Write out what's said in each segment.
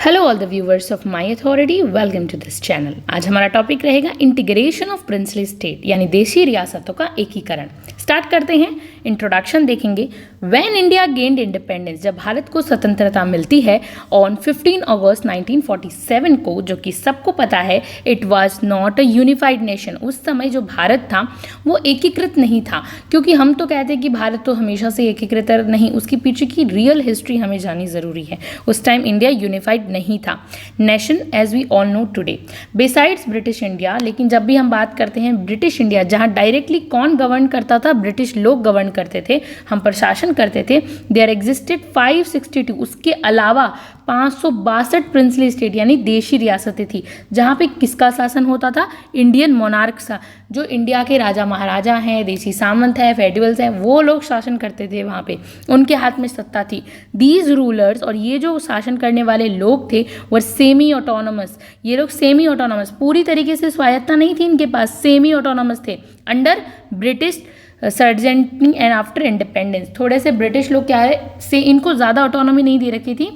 Hello all the viewers of my authority, welcome to this channel. आज हमारा topic रहेगा integration of princely state यानी देशी रियासतों का एकीकरण। स्टार्ट करते हैं। इंट्रोडक्शन देखेंगे। व्हेन इंडिया गेन्ड इंडिपेंडेंस, जब भारत को स्वतंत्रता मिलती है ऑन 15 अगस्त 1947 को, जो कि सबको पता है, it was not a unified nation. उस समय जो भारत था वो एकीकृत नहीं था, क्योंकि हम तो कहते हैं कि भारत तो हमेशा से एकीकृत नहीं, उसके पीछे की रियल हिस्ट्री हमें जाननी ज़रूरी है। उस टाइम इंडिया यूनिफाइड नहीं था nation as we all know today, besides British India. लेकिन जब भी हम बात करते हैं ब्रिटिश इंडिया, जहाँ डायरेक्टली कौन गवर्न करता था, ब्रिटिश लोग गवर्न करते थे, हम प्रशासन करते थे। देयर एग्जिस्टेड 562, उसके अलावा 562 प्रिंसली स्टेट यानी देशी रियासतें थी, जहाँ पे किसका शासन होता था? इंडियन मोनार्क सा, जो इंडिया के राजा महाराजा हैं, देशी सामंत हैं, फेडरल्स हैं, वो लोग शासन करते थे वहाँ पे, उनके हाथ में सत्ता थी। दीज रूलर्स, और ये जो शासन करने वाले लोग थे वो सेमी ऑटोनोमस। ये लोग सेमी ऑटोनोमस, पूरी तरीके से स्वायत्ता नहीं थी इनके पास, सेमी ऑटोनोमस थे under British suzerainty and after independence. थोड़े से ब्रिटिश लोग क्या है से इनको ज़्यादा ऑटोनॉमी नहीं दे रखी थी।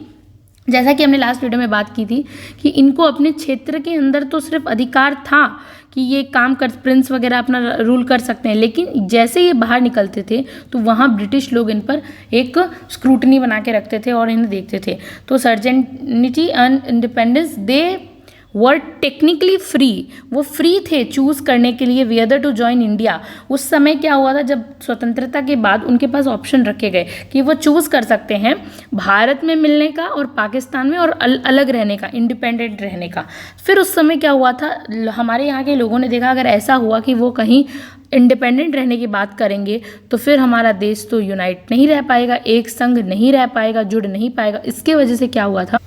जैसा कि हमने लास्ट वीडियो में बात की थी कि इनको अपने क्षेत्र के अंदर तो सिर्फ अधिकार था कि ये काम कर, प्रिंस वगैरह अपना रूल कर सकते हैं, लेकिन जैसे ये बाहर निकलते थे तो वहाँ ब्रिटिश लोग इन पर एक स्क्रूटनी बना के रखते थे और इन्हें देखते थे। तो suzerainty and independence, they were technically free, वो फ्री थे चूज़ करने के लिए वेदर टू ज्वाइन इंडिया। उस समय क्या हुआ था, जब स्वतंत्रता के बाद उनके पास ऑप्शन रखे गए कि वो चूज़ कर सकते हैं भारत में मिलने का और पाकिस्तान में, और अलग रहने का, इंडिपेंडेंट रहने का। फिर उस समय क्या हुआ था, हमारे यहाँ के लोगों ने देखा अगर ऐसा हुआ कि वो कहीं इंडिपेंडेंट रहने की बात करेंगे तो फिर हमारा देश तो यूनाइट नहीं रह पाएगा, एक संघ नहीं रह पाएगा, जुड़ नहीं पाएगा। इसके वजह से क्या हुआ था,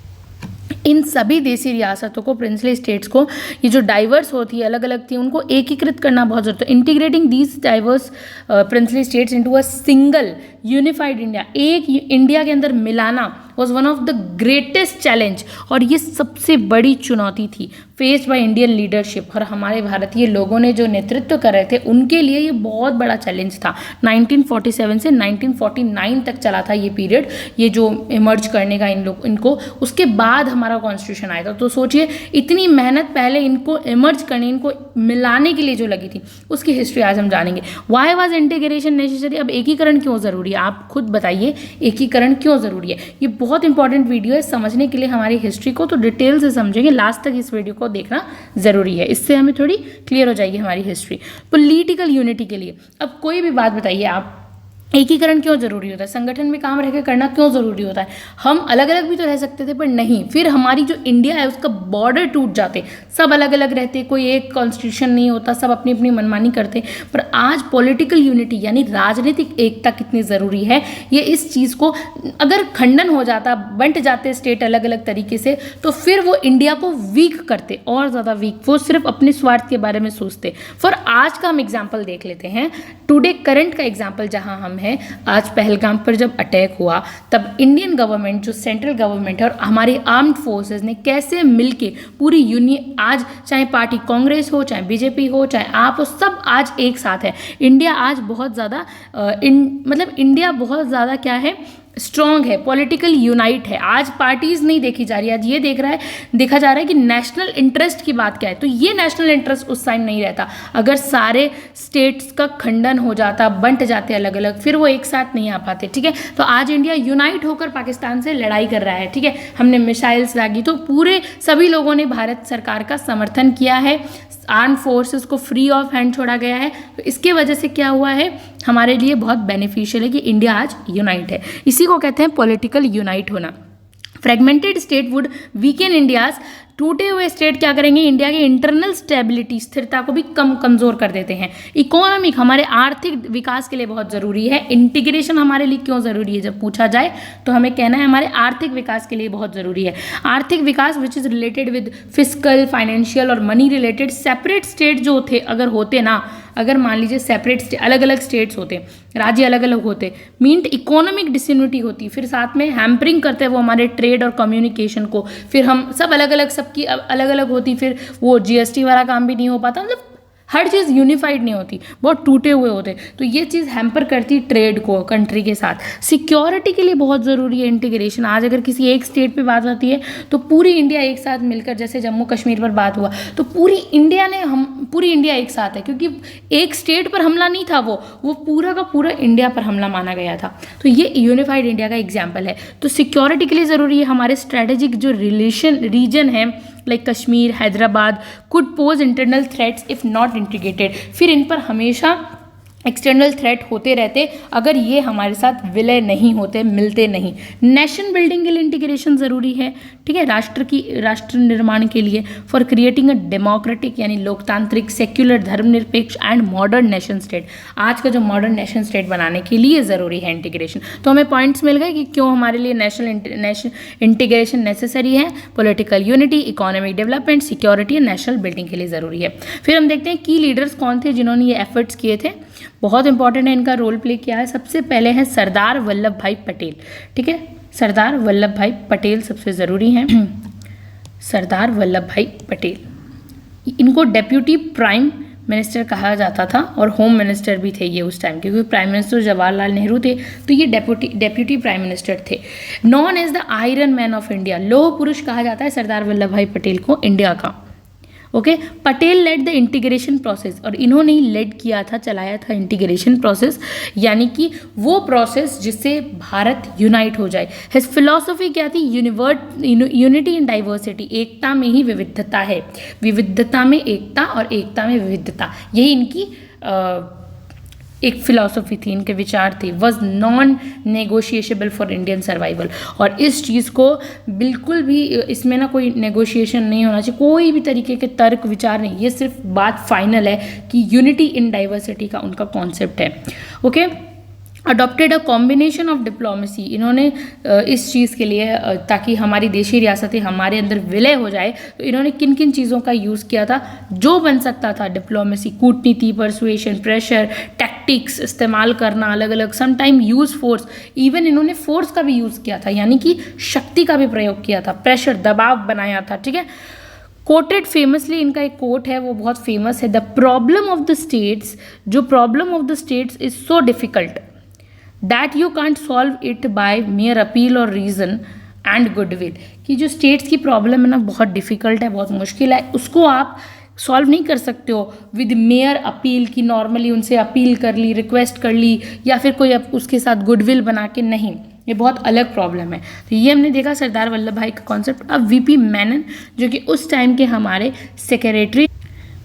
इन सभी देशी रियासतों को, प्रिंसली स्टेट्स को, ये जो डाइवर्स होती है, अलग अलग थी, उनको एकीकृत करना बहुत जरूरत है। Integrating these diverse princely states into a single unified India, एक इंडिया के अंदर मिलाना was one of the greatest challenge, और ये सबसे बड़ी चुनौती थी फेस्ड बाय इंडियन लीडरशिप। और हमारे भारतीय लोगों ने जो नेतृत्व कर रहे थे उनके लिए ये बहुत बड़ा चैलेंज था। 1947 से 1949 तक चला था ये पीरियड, ये जो इमर्ज करने का इनको, उसके बाद हमारा कॉन्स्टिट्यूशन आया था। तो सोचिए इतनी मेहनत पहले इनको इमर्ज करने, इनको मिलाने के लिए जो लगी थी, उसकी हिस्ट्री आज हम जानेंगे। वाई वॉज इंटीग्रेशन नेसेसरी, अब एकीकरण क्यों जरूरी है, आप खुद बताइए एकीकरण क्यों जरूरी है। ये बहुत इंपॉर्टेंट वीडियो है समझने के लिए, हमारी हिस्ट्री को तो डिटेल से समझेंगे, लास्ट तक इस वीडियो को देखना जरूरी है, इससे हमें थोड़ी क्लियर हो जाएगी हमारी हिस्ट्री। पॉलिटिकल यूनिटी के लिए अब कोई भी बात बताइए आप, एकीकरण क्यों जरूरी होता है, संगठन में काम रहकर करना क्यों जरूरी होता है। हम अलग अलग भी तो रह सकते थे पर नहीं, फिर हमारी जो इंडिया है उसका बॉर्डर टूट जाते, सब अलग अलग रहते, कोई एक कॉन्स्टिट्यूशन नहीं होता, सब अपनी अपनी मनमानी करते। पर आज पॉलिटिकल यूनिटी यानी राजनीतिक एकता कितनी ज़रूरी है, ये इस चीज़ को, अगर खंडन हो जाता, बंट जाते स्टेट अलग अलग तरीके से, तो फिर वो इंडिया को वीक करते, और ज़्यादा वीक, वो सिर्फ अपने स्वार्थ के बारे में सोचते। फॉर आज का हम एग्जाम्पल देख लेते हैं, टुडे करंट का एग्जाम्पल जहाँ हम है। आज पहलगाम पर जब अटैक हुआ तब इंडियन गवर्नमेंट, जो सेंट्रल गवर्नमेंट है, और हमारे आर्म्ड फोर्सेस ने कैसे मिलके पूरी यूनियन, आज चाहे पार्टी कांग्रेस हो, चाहे बीजेपी हो, चाहे आप हो, सब आज एक साथ है। इंडिया आज बहुत ज़्यादा मतलब इंडिया बहुत ज़्यादा क्या है, स्ट्रॉन्ग है, पॉलिटिकल यूनाइट है। आज पार्टीज नहीं देखी जा रही, आज ये देखा जा रहा है कि नेशनल इंटरेस्ट की बात क्या है। तो ये नेशनल इंटरेस्ट उस टाइम नहीं रहता, अगर सारे स्टेट्स का खंडन हो जाता, बंट जाते अलग अलग, फिर वो एक साथ नहीं आ पाते। ठीक है, तो आज इंडिया यूनाइट होकर पाकिस्तान से लड़ाई कर रहा है। ठीक है, हमने मिसाइल्स दागी, तो पूरे सभी लोगों ने भारत सरकार का समर्थन किया है, आर्म फोर्सेस को फ्री ऑफ हैंड छोड़ा गया है। तो इसके वजह से क्या हुआ है, हमारे लिए बहुत बेनिफिशियल है कि इंडिया आज यूनाइट है। इसी को कहते हैं पॉलिटिकल यूनाइट होना। Fragmented state would weakened India's, टूटे हुए स्टेट क्या करेंगे, इंडिया की इंटरनल स्टेबिलिटी, स्थिरता को भी कमज़ोर कर देते हैं। इकोनॉमिक, हमारे आर्थिक विकास के लिए बहुत ज़रूरी है। इंटीग्रेशन हमारे लिए क्यों ज़रूरी है जब पूछा जाए तो हमें कहना है हमारे आर्थिक विकास के लिए बहुत ज़रूरी है। आर्थिक विकास which is related with physical, financial और मनी रिलेटेड। सेपरेट स्टेट जो थे अगर होते ना, अगर मान लीजिए सेपरेट अलग अलग स्टेट्स होते, राज्य अलग अलग होते, मीन्ट इकोनॉमिक डिसयूनिटी होती, फिर साथ में हैम्परिंग करते वो हमारे ट्रेड और कम्युनिकेशन को, फिर हम सब अलग अलग, सबकी अलग अलग होती, फिर वो जीएसटी वाला काम भी नहीं हो पाता। मतलब हर चीज़ यूनिफाइड नहीं होती, बहुत टूटे हुए होते, तो ये चीज़ हैम्पर करती ट्रेड को कंट्री के साथ। सिक्योरिटी के लिए बहुत ज़रूरी है इंटीग्रेशन। आज अगर किसी एक स्टेट पे बात आती है तो पूरी इंडिया एक साथ मिलकर, जैसे जम्मू कश्मीर पर बात हुआ तो पूरी इंडिया एक साथ है, क्योंकि एक स्टेट पर हमला नहीं था, वो पूरा का पूरा इंडिया पर हमला माना गया था। तो ये यूनिफाइड इंडिया का एग्जाम्पल है। तो सिक्योरिटी के लिए ज़रूरी है। हमारे स्ट्रेटेजिक जो रीजन है like Kashmir, Hyderabad could pose internal threats if not integrated. फिर इन पर हमेशा एक्सटर्नल थ्रेट होते रहते अगर ये हमारे साथ विलय नहीं होते, मिलते नहीं। नेशन बिल्डिंग के लिए इंटीग्रेशन ज़रूरी है, ठीक है, राष्ट्र निर्माण के लिए, फॉर क्रिएटिंग अ डेमोक्रेटिक यानी लोकतांत्रिक, सेक्युलर, धर्मनिरपेक्ष एंड मॉडर्न नेशन स्टेट। आज का जो मॉडर्न नेशन स्टेट बनाने के लिए ज़रूरी है इंटीग्रेशन। तो हमें पॉइंट्स मिल गए कि क्यों हमारे लिए नेशनल इंटीग्रेशन नेसेसरी है। Political unity, economic development, security and national building के लिए ज़रूरी है। फिर हम देखते हैं की लीडर्स कौन थे जिन्होंने ये एफर्ट्स किए थे। बहुत इंपॉर्टेंट है, इनका रोल प्ले किया है। सबसे पहले है सरदार वल्लभ भाई पटेल, ठीक है, सरदार वल्लभ भाई पटेल सबसे ज़रूरी हैं। सरदार वल्लभ भाई पटेल, इनको डेप्यूटी प्राइम मिनिस्टर कहा जाता था और होम मिनिस्टर भी थे ये उस टाइम, क्योंकि प्राइम मिनिस्टर जवाहरलाल नेहरू थे, तो ये डेप्यूटी प्राइम मिनिस्टर थे। Known as the Iron Man of India, लौह पुरुष कहा जाता है सरदार वल्लभ भाई पटेल को इंडिया का। Okay, Patel led the integration process, और इन्होंने ही लेड किया था, चलाया था इंटीग्रेशन प्रोसेस, यानी कि वो प्रोसेस जिससे भारत यूनाइट हो जाए। हिज फिलॉसफी क्या थी? यूनिटी इन डाइवर्सिटी, एकता में ही विविधता है, विविधता में एकता और एकता में विविधता, यही इनकी एक फिलॉसफी थी, इनके विचार थे। Was non negotiable for Indian survival, और इस चीज़ को बिल्कुल भी इसमें ना कोई नेगोशिएशन नहीं होना चाहिए, कोई भी तरीके के तर्क विचार नहीं, ये सिर्फ बात फाइनल है कि यूनिटी इन डाइवर्सिटी का उनका कॉन्सेप्ट है। Okay, adopted a combination of diplomacy, इन्होंने इस चीज़ के लिए ताकि हमारी देशी रियासतें हमारे अंदर विलय हो जाए, तो इन्होंने किन किन चीज़ों का यूज़ किया था जो बन सकता था। डिप्लोमेसी, कूटनीति, परसुएशन, प्रेशर, टैक्टिक्स इस्तेमाल करना अलग अलग, some time use force, even इन्होंने फोर्स का भी यूज़ किया था, यानी कि शक्ति का भी प्रयोग किया था, प्रेशर, दबाव बनाया था, ठीक है। कोटेड फेमसली, इनका एक कोट है वो बहुत फेमस है, the problem of the states, जो problem of the states is so difficult that you can't solve it by mere appeal और रीज़न एंड गुडविल, कि जो स्टेट्स की प्रॉब्लम है ना बहुत डिफ़िकल्ट है, बहुत मुश्किल है, उसको आप सॉल्व नहीं कर सकते हो विद मेयर अपील, की नॉर्मली उनसे अपील कर ली, रिक्वेस्ट कर ली, या फिर कोई उसके साथ गुडविल बना के, नहीं, ये बहुत अलग प्रॉब्लम है। तो ये हमने देखा सरदार वल्लभ भाई का कॉन्सेप्ट। अब वीपी मेनन, जो कि उस टाइम के हमारे सेक्रेटरी,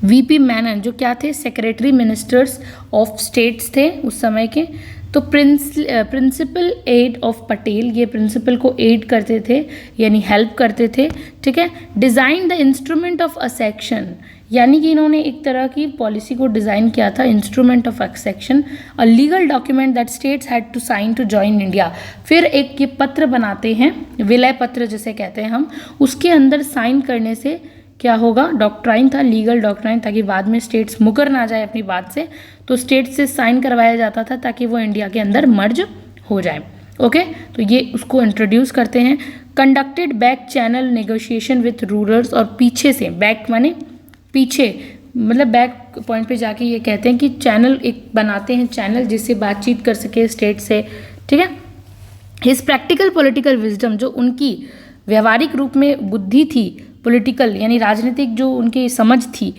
वीपी मेनन जो क्या थे? सेक्रेटरी मिनिस्टर्स ऑफ स्टेट्स थे उस समय के। तो प्रिंसिपल एड ऑफ पटेल, ये प्रिंसिपल को एड करते थे यानी हेल्प करते थे, ठीक है। डिज़ाइन द इंस्ट्रूमेंट ऑफ असेक्शन, यानी कि इन्होंने एक तरह की पॉलिसी को डिज़ाइन किया था, instrument of accession, a legal document that states had to sign to join India. फिर एक ये पत्र बनाते हैं, विलय पत्र जिसे कहते हैं हम, उसके अंदर साइन करने से क्या होगा? डॉक्ट्राइन था, लीगल डॉक्ट्राइन, ताकि बाद में स्टेट्स मुकर ना जाए अपनी बात से, तो स्टेट से साइन करवाया जाता था ताकि वो इंडिया के अंदर मर्ज हो जाए। ओके, तो ये उसको इंट्रोड्यूस करते हैं। Conducted back channel negotiation with rulers, और पीछे से, बैक माने पीछे, मतलब बैक पॉइंट पे जाके ये कहते हैं कि चैनल एक बनाते हैं, चैनल जिससे बातचीत कर सके स्टेट से, ठीक है। हिज प्रैक्टिकल पॉलिटिकल विजडम, जो उनकी व्यवहारिक रूप में बुद्धि थी, पॉलिटिकल यानी राजनीतिक जो उनकी समझ थी,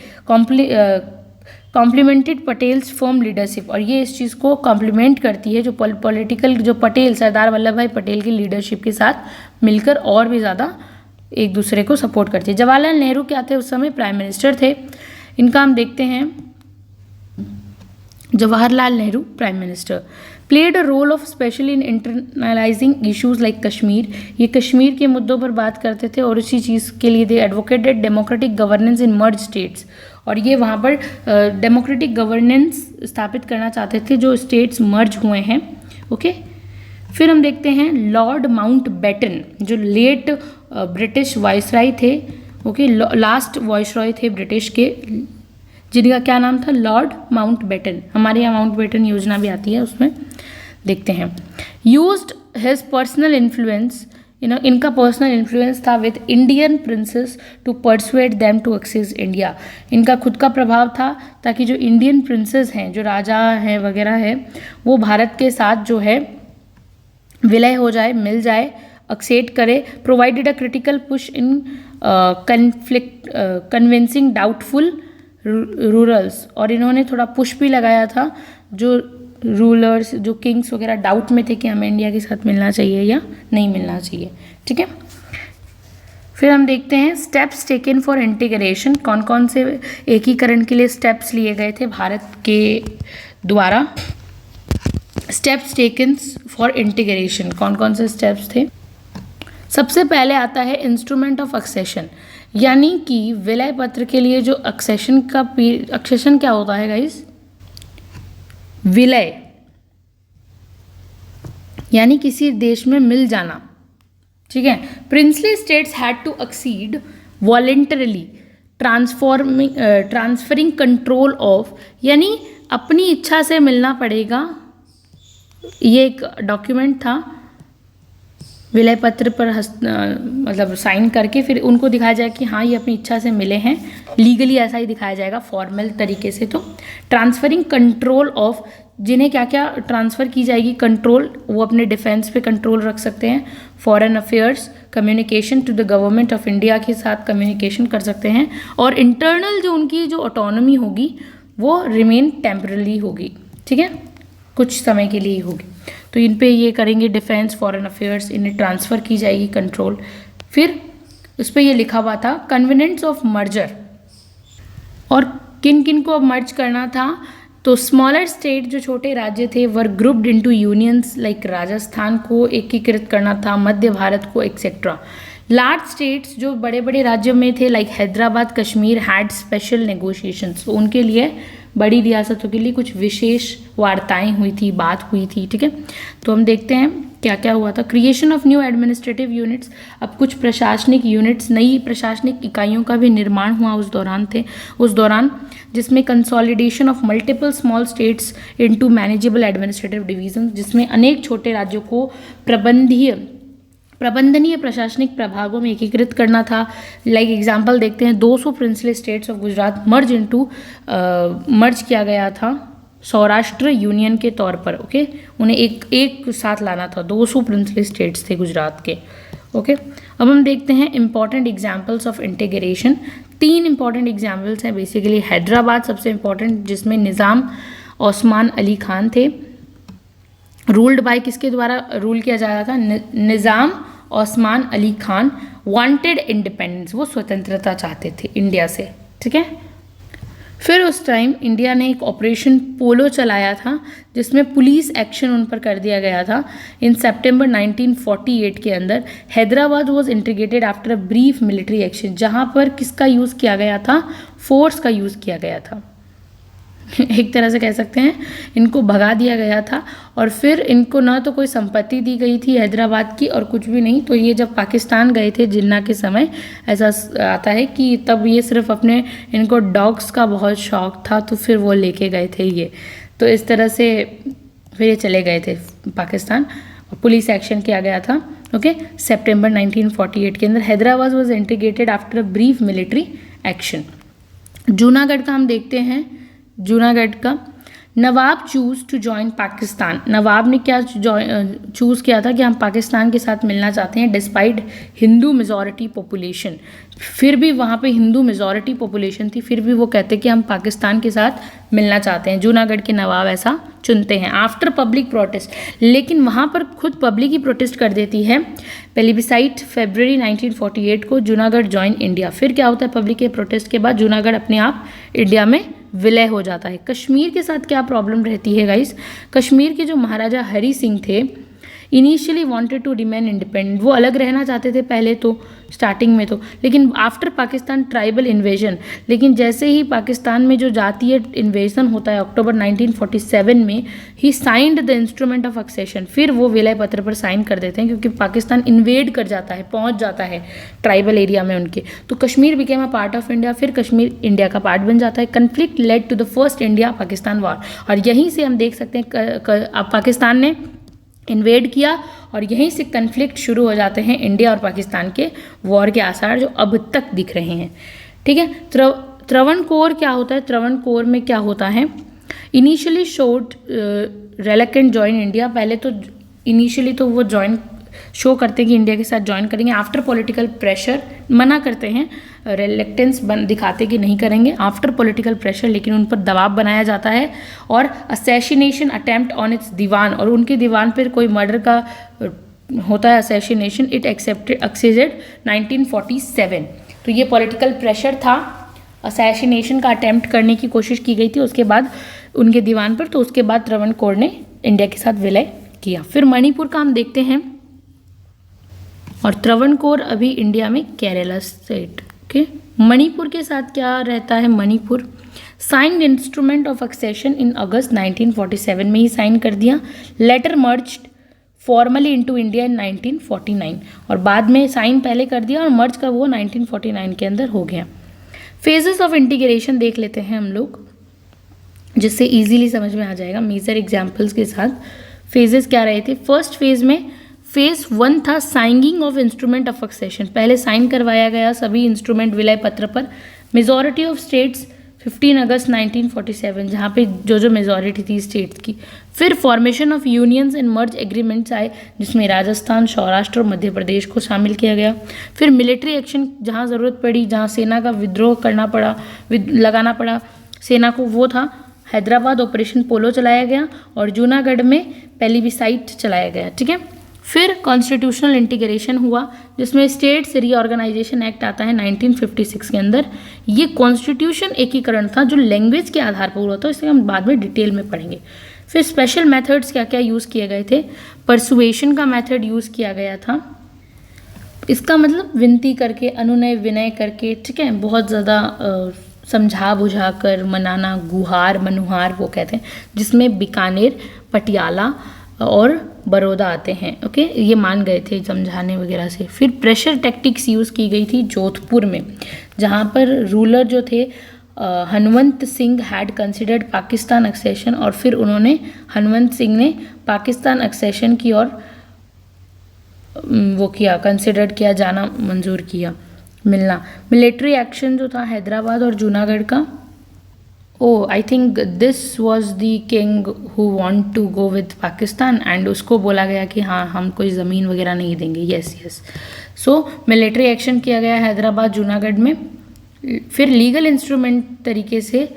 कॉम्प्लीमेंटेड पटेल्स फर्म लीडरशिप, और ये इस चीज़ को कॉम्प्लीमेंट करती है जो पॉलिटिकल, जो पटेल, सरदार वल्लभ भाई पटेल की लीडरशिप के साथ मिलकर और भी ज़्यादा एक दूसरे को सपोर्ट करती है। जवाहरलाल नेहरू क्या थे उस समय? प्राइम मिनिस्टर थे। इनका हम देखते हैं, Jawaharlal Nehru prime minister, played a role of specially in internalizing issues like Kashmir, ये कश्मीर के मुद्दों पर बात करते थे और इसी चीज़ के लिए दे एडवोकेटेड डेमोक्रेटिक गवर्नेंस इन मर्ज स्टेट्स, और ये वहाँ पर डेमोक्रेटिक गवर्नेंस स्थापित करना चाहते थे जो स्टेट्स मर्ज हुए हैं। ओके, फिर हम देखते हैं लॉर्ड माउंटबेटन, जो लेट ब्रिटिश वाइसराय थे। ओके, लास्ट वाइसराय थे ब्रिटिश के, जिनका क्या नाम था? Lord Mountbatten. हमारे यहाँ माउंटबेटन योजना भी आती है, उसमें देखते हैं। यूज्ड हिज पर्सनल इन्फ्लुएंस इनका पर्सनल इन्फ्लुएंस था with Indian princes to persuade them to access India. इनका खुद का प्रभाव था ताकि जो इंडियन प्रिंसेस हैं, जो राजा हैं वगैरह है, वो भारत के साथ जो है विलय हो जाए, मिल जाए, एक्सेप्ट करे। Provided a critical push in conflict convincing doubtful rulers, और इन्होंने थोड़ा पुश भी लगाया था जो रूलर्स, जो किंग्स वगैरह डाउट में थे कि हमें इंडिया के साथ मिलना चाहिए या नहीं मिलना चाहिए। ठीक है, फिर हम देखते हैं स्टेप्स टेकन फॉर इंटीग्रेशन। कौन कौन से एकीकरण के लिए स्टेप्स लिए गए थे भारत के द्वारा। स्टेप्स टेकन फॉर इंटीग्रेशन, कौन कौन से स्टेप्स थे। सबसे पहले आता है इंस्ट्रूमेंट ऑफ एक्सेशन, यानी कि विलय पत्र के लिए जो एक्सेशन क्या होता है गाइस, विलय यानी किसी देश में मिल जाना। ठीक है, princely states had to accede voluntarily transferring control of, यानी अपनी इच्छा से मिलना पड़ेगा। ये एक डॉक्यूमेंट था, विलय पत्र पर मतलब साइन करके फिर उनको दिखाया जाए कि हाँ ये अपनी इच्छा से मिले हैं, लीगली ऐसा ही दिखाया जाएगा फॉर्मल तरीके से। तो ट्रांसफरिंग कंट्रोल ऑफ, जिन्हें क्या क्या ट्रांसफ़र की जाएगी कंट्रोल, वो अपने डिफेंस पे कंट्रोल रख सकते हैं, foreign affairs, communication to the government of India के साथ कम्युनिकेशन कर सकते हैं, और इंटरनल जो उनकी जो ऑटोनॉमी होगी वो रिमेन टेम्पररी होगी। ठीक है, कुछ समय के लिए ही होगी। तो इन पे ये करेंगे डिफेंस, फॉरेन अफेयर्स, इन्हें ट्रांसफ़र की जाएगी कंट्रोल। फिर उस पर ये लिखा हुआ था कन्वीनियंस ऑफ मर्जर, और किन किन को अब मर्ज करना था। तो स्मॉलर स्टेट, जो छोटे राज्य थे, were grouped into unions, like Rajasthan को एकीकृत करना था, मध्य भारत को, एक्सेट्रा। लार्ज स्टेट्स, जो बड़े बड़े राज्यों में थे, like Hyderabad, Kashmir, had special negotiations, तो उनके लिए, बड़ी रियासतों के लिए कुछ विशेष वार्ताएं हुई थी, बात हुई थी। ठीक है, तो हम देखते हैं क्या क्या हुआ था। Creation of new administrative units, अब कुछ प्रशासनिक यूनिट्स, नई प्रशासनिक इकाइयों का भी निर्माण हुआ उस दौरान जिसमें consolidation of multiple small states into manageable administrative division, जिसमें अनेक छोटे राज्यों को प्रबंधनीय प्रशासनिक प्रभागों में एकीकृत करना था। लाइक एग्जाम्पल देखते हैं, 200 प्रिंसली स्टेट्स ऑफ गुजरात मर्ज किया गया था सौराष्ट्र यूनियन के तौर पर। ओके, उन्हें एक साथ लाना था, 200 प्रिंसली स्टेट्स थे गुजरात के। ओके, अब हम देखते हैं important examples of integration. 3 important examples हैं बेसिकली। हैदराबाद सबसे इंपॉर्टेंट, जिसमें निज़ाम ओस्मान अली खान थे। रूल्ड बाय किसके द्वारा रूल किया जा रहा था, निज़ाम ओस्मान अली खान। वांटेड इंडिपेंडेंस, वो स्वतंत्रता चाहते थे इंडिया से। ठीक है, फिर उस टाइम इंडिया ने एक ऑपरेशन पोलो चलाया था, जिसमें पुलिस एक्शन उन पर कर दिया गया था। इन सितंबर 1948 के अंदर Hyderabad was integrated after a brief military action, जहाँ पर किसका यूज़ किया गया था, फोर्स का यूज़ किया गया था। एक तरह से कह सकते हैं इनको भगा दिया गया था, और फिर इनको ना तो कोई संपत्ति दी गई थी हैदराबाद की और कुछ भी नहीं। तो ये जब पाकिस्तान गए थे जिन्ना के समय, ऐसा आता है कि तब ये सिर्फ अपने, इनको डॉग्स का बहुत शौक था, तो फिर वो लेके गए थे ये। तो इस तरह से फिर ये चले गए थे पाकिस्तान, और पुलिस एक्शन किया गया था। ओके, सितंबर 1948 के अंदर Hyderabad was integrated after a brief military action. Junagadh का हम देखते हैं। जूनागढ़ का नवाब चूज़ टू जॉइन पाकिस्तान, नवाब ने क्या चूज़ किया था कि हम पाकिस्तान के साथ मिलना चाहते हैं, डिस्पाइट हिंदू मेजॉरिटी पॉपुलेशन। फिर भी वहाँ पे हिंदू मेजॉरिटी पॉपुलेशन थी, फिर भी वो कहते कि हम पाकिस्तान के साथ मिलना चाहते हैं। जूनागढ़ के नवाब ऐसा चुनते हैं आफ्टर पब्लिक प्रोटेस्ट, लेकिन वहाँ पर खुद पब्लिक ही प्रोटेस्ट कर देती है। प्लेबिसाइट फरवरी 1948 को जूनागढ़ जॉइन इंडिया। फिर क्या होता है, पब्लिक के प्रोटेस्ट के बाद जूनागढ़ अपने आप इंडिया में विलय हो जाता है। कश्मीर के साथ क्या प्रॉब्लम रहती है गाइस, कश्मीर के जो महाराजा हरी सिंह थे, initially wanted to remain independent, वो अलग रहना चाहते थे पहले तो, स्टार्टिंग में तो, लेकिन आफ्टर पाकिस्तान ट्राइबल इन्वेजन, लेकिन जैसे ही पाकिस्तान में जो जातीय इन्वेजन होता है अक्टूबर 1947 में, he signed the instrument of accession, फिर वो विलय पत्र पर साइन कर देते हैं, क्योंकि पाकिस्तान इन्वेड कर जाता है, पहुंच जाता है ट्राइबल एरिया में उनके। तो Kashmir became a part of India, फिर कश्मीर इंडिया का पार्ट बन जाता है। Conflict led to the first India Pakistan war, और यहीं से हम देख सकते हैं पाकिस्तान ने इन्वेड किया और यहीं से कन्फ्लिक्ट शुरू हो जाते हैं इंडिया और पाकिस्तान के वॉर के आसार जो अब तक दिख रहे हैं। ठीक है, त्रावणकोर क्या होता है? त्रावणकोर में क्या होता है? Initially showed reluctant join India, पहले तो इनिशियली तो वो ज्वाइन शो करते हैं कि इंडिया के साथ ज्वाइन करेंगे, आफ्टर पॉलिटिकल प्रेशर मना करते हैं, रिलेक्टेंस दिखाते कि नहीं करेंगे आफ्टर पॉलिटिकल प्रेशर, लेकिन उन पर दबाव बनाया जाता है और असैसिनेशन अटेम्प्ट ऑन इट्स दीवान, और उनके दीवान पर कोई मर्डर का होता है असैसिनेशन, इट एक्सेप्टेड 1947। तो ये पॉलिटिकल प्रेशर था, असैसिनेशन का अटेम्प्ट करने की कोशिश की गई थी उसके बाद उनके दीवान पर, तो उसके बाद त्रावणकोर ने इंडिया के साथ विलय किया। फिर मणिपुर का हम देखते हैं, और त्रावणकोर अभी इंडिया में केरला स्टेट। ओके, मणिपुर के साथ क्या रहता है? Manipur signed instrument of accession in August 1947 में ही साइन कर दिया, later merged formally into India in 1949, और बाद में साइन पहले कर दिया और मर्ज का वो 1949 के अंदर हो गया। फेजेस ऑफ इंटीग्रेशन देख लेते हैं हम लोग, जिससे इजीली समझ में आ जाएगा मेजर एग्जांपल्स के साथ। फेजेस क्या रहे थे? फर्स्ट फेज में फेज 1 था signing of instrument of accession, पहले साइन करवाया गया सभी इंस्ट्रूमेंट विलय पत्र पर, मेजॉरिटी ऑफ स्टेट्स 15 अगस्त 1947, जहाँ पे जो मेजॉरिटी थी स्टेट्स की। फिर formation of unions and merge agreements आए, जिसमें राजस्थान, सौराष्ट्र और मध्य प्रदेश को शामिल किया गया। फिर मिलिट्री एक्शन जहाँ ज़रूरत पड़ी, जहाँ सेना का विद्रोह करना पड़ा, लगाना पड़ा सेना को, वो था हैदराबाद ऑपरेशन पोलो चलाया गया और जूनागढ़ में प्लेबिसाइट चलाया गया। ठीक है, फिर कॉन्स्टिट्यूशनल इंटीग्रेशन हुआ, जिसमें स्टेट्स रीऑर्गेनाइजेशन एक्ट आता है 1956 के अंदर। ये कॉन्स्टिट्यूशन एकीकरण था जो लैंग्वेज के आधार पर हुआ था, इसे हम बाद में डिटेल में पढ़ेंगे। फिर स्पेशल मेथड्स क्या क्या यूज़ किए गए थे? परसुएशन का मेथड यूज़ किया गया था, इसका मतलब विनती करके, अनुनय विनय करके, ठीक है, बहुत ज़्यादा समझा बुझा कर मनाना, गुहार मनुहार वो कहते हैं, जिसमें बीकानेर, पटियाला और बड़ौदा आते हैं। ओके, ये मान गए थे समझाने वगैरह से। फिर प्रेशर टैक्टिक्स यूज़ की गई थी जोधपुर में, जहाँ पर रूलर जो थे Hanwant Singh had considered Pakistan accession, और फिर उन्होंने हनवंत सिंह ने पाकिस्तान एक्सेशन की और वो किया, कंसिडर्ड किया, जाना मंजूर किया, मिलना। मिलिट्री एक्शन जो था हैदराबाद और जूनागढ़ का, I think this was the king who want to go with Pakistan, and उसको बोला गया कि हाँ हम कोई ज़मीन वगैरह नहीं देंगे। यस सो मिलिट्री एक्शन किया गया हैदराबाद जूनागढ़ में। फिर लीगल इंस्ट्रूमेंट तरीके से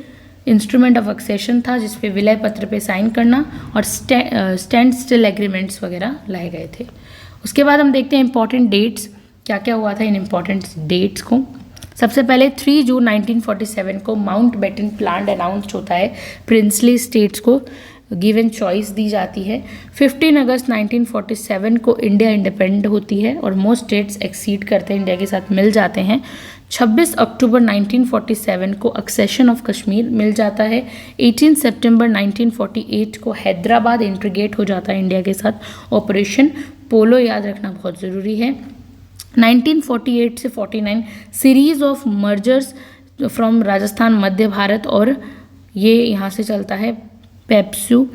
इंस्ट्रूमेंट ऑफ एक्सेशन था, जिसपे विलय पत्र पे साइन करना और स्टैंड स्टिल एग्रीमेंट्स वगैरह लाए गए थे। उसके बाद हम देखते हैं इंपॉर्टेंट डेट्स, क्या क्या हुआ था इन इंपॉर्टेंट डेट्स को। सबसे पहले 3 जून 1947 को माउंट बेटन प्लान अनाउंस्ड होता है, प्रिंसली स्टेट्स को गिवन चॉइस दी जाती है। 15 अगस्त 1947 को इंडिया इंडिपेंडेंट होती है और मोस्ट स्टेट्स एक्सीड करते हैं, इंडिया के साथ मिल जाते हैं। 26 अक्टूबर 1947 को एक्सेशन ऑफ कश्मीर मिल जाता है। 18 सितंबर 1948 को हैदराबाद इंटीग्रेट हो जाता है इंडिया के साथ, ऑपरेशन पोलो याद रखना बहुत ज़रूरी है। 1948 से 49 series of mergers from Rajasthan, Madhya Bharat, और ये यहाँ से चलता है पेप्सू।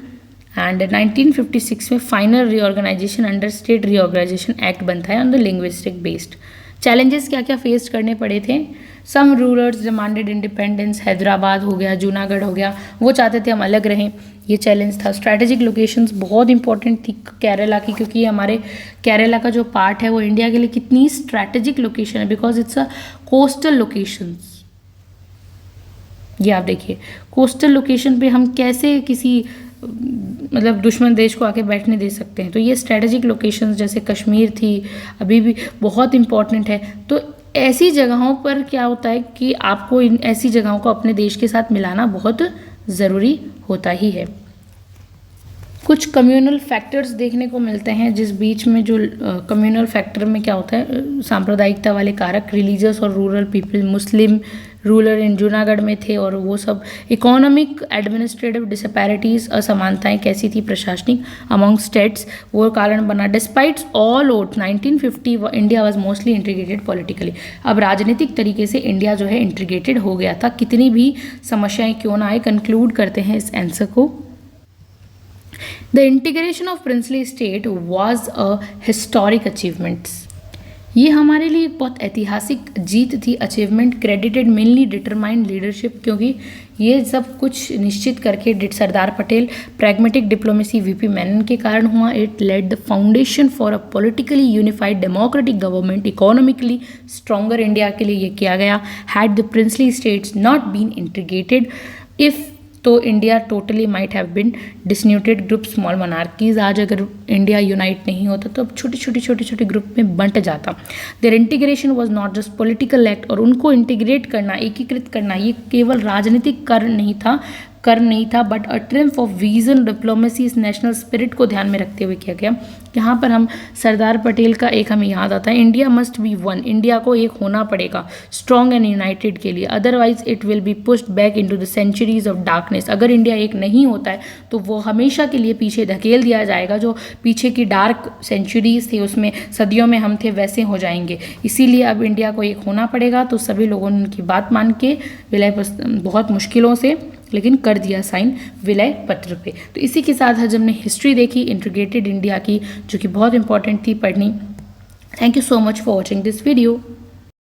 एंड 1956 में final reorganisation under state reorganisation act बनता है on the linguistic based. Challenges क्या क्या फेस करने पड़े थे? Some rulers demanded independence, Hyderabad हो गया, जूनागढ़ हो गया, वो चाहते थे हम अलग रहें, ये चैलेंज था। स्ट्रैटेजिक लोकेशंस बहुत इंपॉर्टेंट थी केरला की, क्योंकि ये हमारे केरला का जो पार्ट है वो इंडिया के लिए कितनी स्ट्रैटेजिक लोकेशन है, because it's a coastal locations. ये आप देखिए, कोस्टल लोकेशन पे हम कैसे किसी मतलब दुश्मन देश को आके बैठने दे सकते हैं, तो ये स्ट्रैटेजिक लोकेशंस जैसे कश्मीर थी अभी भी बहुत इंपॉर्टेंट है। तो ऐसी जगहों पर क्या होता है कि आपको इन ऐसी जगहों को अपने देश के साथ मिलाना बहुत ज़रूरी होता ही है। कुछ कम्युनल फैक्टर्स देखने को मिलते हैं, जिस बीच में जो कम्युनल फैक्टर में क्या होता है, सांप्रदायिकता वाले कारक, रिलीजियस और rural people, Muslim ruler in Junagadh में थे और वो सब। इकोनॉमिक एडमिनिस्ट्रेटिव डिसपैरिटीज़, असमानताएं कैसी थी प्रशासनिक अमॉन्ग स्टेट्स, वो कारण बना। Despite all odds 1950 India was mostly integrated politically. अब राजनीतिक तरीके से इंडिया जो है इंटीग्रेटेड हो गया था, कितनी भी समस्याएं क्यों ना आए। कंक्लूड करते हैं इस आंसर को। The integration of princely state was a historic achievement. ये हमारे लिए एक बहुत ऐतिहासिक जीत थी, achievement credited mainly determined leadership, क्योंकि ये सब कुछ निश्चित करके Sardar Patel pragmatic diplomacy VP Menon के कारण हुआ। It led the foundation for a politically unified democratic government, economically stronger India के लिए ये किया गया। Had the princely states not been integrated if, तो India totally might have been disunited group small monarchies. आज अगर इंडिया यूनाइट नहीं होता तो अब छोटे छोटे ग्रुप में बंट जाता। Their integration was not just political act, और उनको इंटीग्रेट करना, एकीकृत करना, ये केवल राजनीतिक कर नहीं था but a triumph of vision, diplomacy, national spirit को ध्यान में रखते हुए किया गया। यहाँ पर हम सरदार पटेल का एक हमें याद आता है, India must be one, India को एक होना पड़ेगा स्ट्रॉन्ग एंड यूनाइटेड के लिए, otherwise it will be pushed back into the centuries of darkness. अगर इंडिया एक नहीं होता है तो वो हमेशा के लिए पीछे धकेल दिया जाएगा, जो पीछे की डार्क सेंचुरीज थी उसमें सदियों में हम थे वैसे हो जाएंगे। इसीलिए अब इंडिया को एक होना पड़ेगा। तो सभी लोगों ने उनकी बात मान के विलय, बहुत मुश्किलों से लेकिन कर दिया साइन विलय पत्र पे। तो इसी के साथ आज हमने हिस्ट्री देखी इंटीग्रेटेड इंडिया की, जो कि बहुत इंपॉर्टेंट थी पढ़नी। Thank you so much for watching this video.